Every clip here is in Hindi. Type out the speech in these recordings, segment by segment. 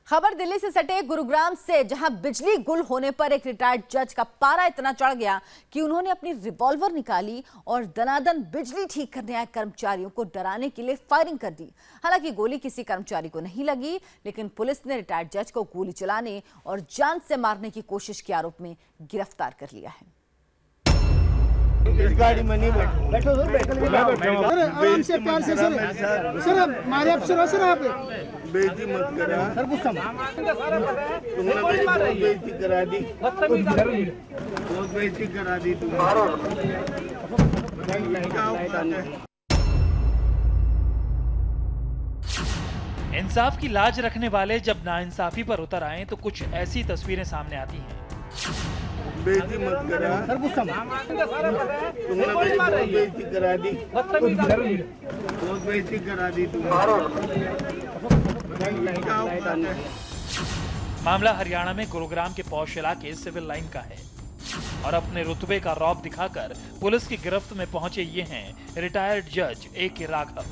खबर दिल्ली से सटे गुरुग्राम से, जहां बिजली गुल होने पर एक रिटायर्ड जज का पारा इतना चढ़ गया कि उन्होंने अपनी रिवॉल्वर निकाली और दनादन बिजली ठीक करने आए कर्मचारियों को डराने के लिए फायरिंग कर दी। हालांकि गोली किसी कर्मचारी को नहीं लगी, लेकिन पुलिस ने रिटायर्ड जज को गोली चलाने और जान से मारने की कोशिश के आरोप में गिरफ्तार कर लिया है। गाड़ी में नहीं बैठो सर, आराम से प्यार से सर मारे आप सर आप बेइज्जती मत करा सर, गुस्सा तुमने बेइज्जती करा दी, बहुत बेइज्जती करा दी इंसाफ की लाज रखने वाले जब नाइंसाफी पर उतर आए तो कुछ ऐसी तस्वीरें सामने आती हैं। बेइज्जती मत करा सर, गुस्सा तुमने बेइज्जती करा दी, बहुत बेइज्जती करा दी मामला हरियाणा में गुरुग्राम के पौष इलाके सिविल लाइन का है और अपने रुतबे का रौब दिखाकर पुलिस की गिरफ्त में पहुंचे ये हैं रिटायर्ड जज ए.के. राघव।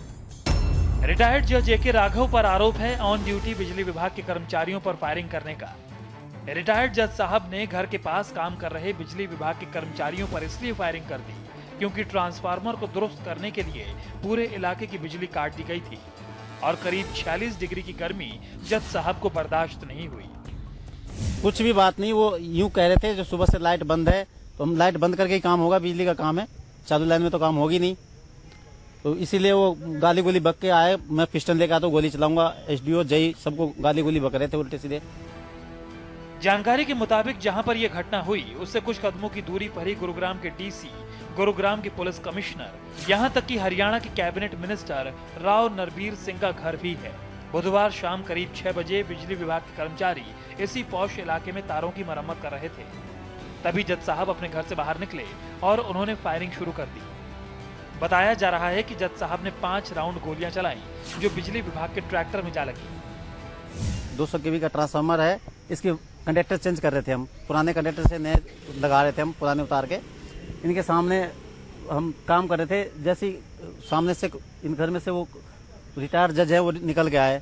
रिटायर्ड जज ए.के. राघव पर आरोप है ऑन ड्यूटी बिजली विभाग के कर्मचारियों पर फायरिंग करने का। रिटायर्ड जज साहब ने घर के पास काम कर रहे बिजली विभाग के कर्मचारियों पर इसलिए फायरिंग कर दी क्योंकि ट्रांसफार्मर को दुरुस्त करने के लिए पूरे इलाके की बिजली काट दी गई थी और करीब 46 डिग्री की गर्मी जज साहब को बर्दाश्त नहीं हुई। कुछ भी बात नहीं, वो यूं कह रहे थे जो सुबह से लाइट बंद है तो हम लाइट बंद करके ही काम होगा, बिजली का काम है, चालू लाइन में तो काम होगी नहीं, तो इसीलिए वो गाली गोली बक के आए। मैं पिस्टल लेकर आता हूँ, गोली चलाऊंगा। एसडीओ जय सबको गाली गोली बक रहे थे उल्टे सीधे। जानकारी के मुताबिक जहां पर यह घटना हुई उससे कुछ कदमों की दूरी पर ही गुरुग्राम के डीसी, गुरुग्राम के पुलिस कमिश्नर, यहां तक कि हरियाणा के कैबिनेट मिनिस्टर राव नरबीर सिंह का घर भी है। बुधवार शाम करीब 6 बजे बिजली विभाग के कर्मचारी इसी पौष इलाके में तारों की मरम्मत कर रहे थे। तभी जज साहब अपने घर से बाहर निकले और उन्होंने फायरिंग शुरू कर दी। बताया जा रहा है कि जज साहब ने 5 राउंड गोलियां चलाई जो बिजली विभाग के ट्रैक्टर में जा लगी। 200 केवी का ट्रांसफार्मर है, इसके कंडक्टर चेंज कर रहे थे हम, पुराने कंडक्टर से नए लगा रहे थे हम, पुराने उतार के। इनके सामने हम काम कर रहे थे, जैसे सामने से इन घर में से वो रिटायर्ड जज है वो निकल के आए,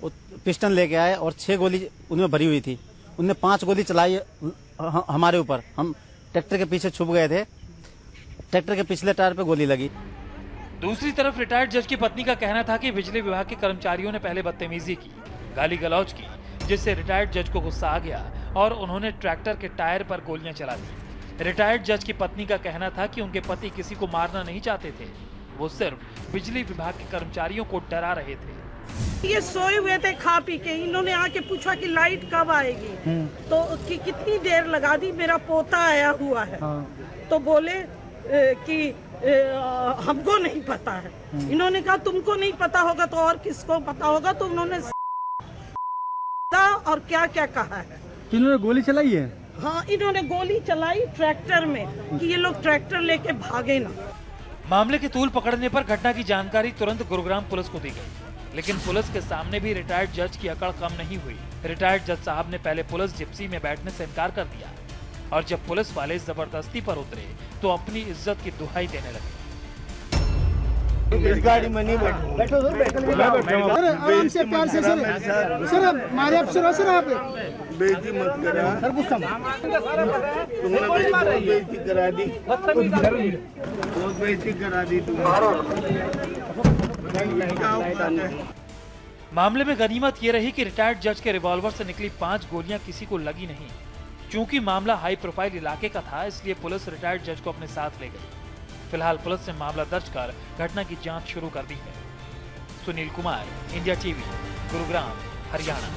वो पिस्टन लेके आए और 6 गोली उनमें भरी हुई थी। उनने 5 गोली चलाई हमारे ऊपर। हम ट्रैक्टर के पीछे छुप गए थे, ट्रैक्टर के पिछले टायर पे गोली लगी। दूसरी तरफ रिटायर्ड जज की पत्नी का कहना था कि बिजली विभाग के कर्मचारियों ने पहले बदतमीजी की, गाली गलौज की, जिससे रिटायर्ड जज को गुस्सा आ गया और उन्होंने ट्रैक्टर के टायर पर गोलियां चला दी। रिटायर्ड जज की पत्नी का कहना था कि उनके पति किसी को मारना नहीं चाहते थे, वो सिर्फ बिजली विभाग के कर्मचारियों को डरा रहे थे। ये सोए हुए थे खा पी के, इन्होंने आके पूछा कि लाइट कब आएगी, तो कितनी देर लगा दी, मेरा पोता आया हुआ है। तो बोले कि हमको नहीं पता है। इन्होंने कहा तुमको नहीं पता होगा तो और किसको पता होगा, तो उन्होंने और क्या क्या कहा है। इन्होंने गोली चलाई है? हाँ, इन्होंने गोली चलाई ट्रैक्टर में कि ये लोग ट्रैक्टर लेके भागे ना। मामले के तूल पकड़ने पर घटना की जानकारी तुरंत गुरुग्राम पुलिस को दी गई, लेकिन पुलिस के सामने भी रिटायर्ड जज की अकड़ कम नहीं हुई। रिटायर्ड जज साहब ने पहले पुलिस जिप्सी में बैठने से इनकार कर दिया और जब पुलिस वाले जबरदस्ती पर उतरे तो अपनी इज्जत की दुहाई देने लगे। गाड़ी में नहीं बैठो सर, आराम से प्यार से सर मारे आप सर आप बेइज्जती मत करा सर, गुस्सा तुमने बेइज्जती करा दी, बहुत बेइज्जती करा दी मामले में गनीमत ये रही कि रिटायर्ड जज के रिवॉल्वर से निकली 5 गोलियां किसी को लगी नहीं। चूंकि मामला हाई प्रोफाइल इलाके का था, इसलिए पुलिस रिटायर्ड जज को अपने साथ ले गई। फिलहाल पुलिस ने मामला दर्ज कर घटना की जांच शुरू कर दी है। Sunil Kumar, India TV, Gurugram, Haryana.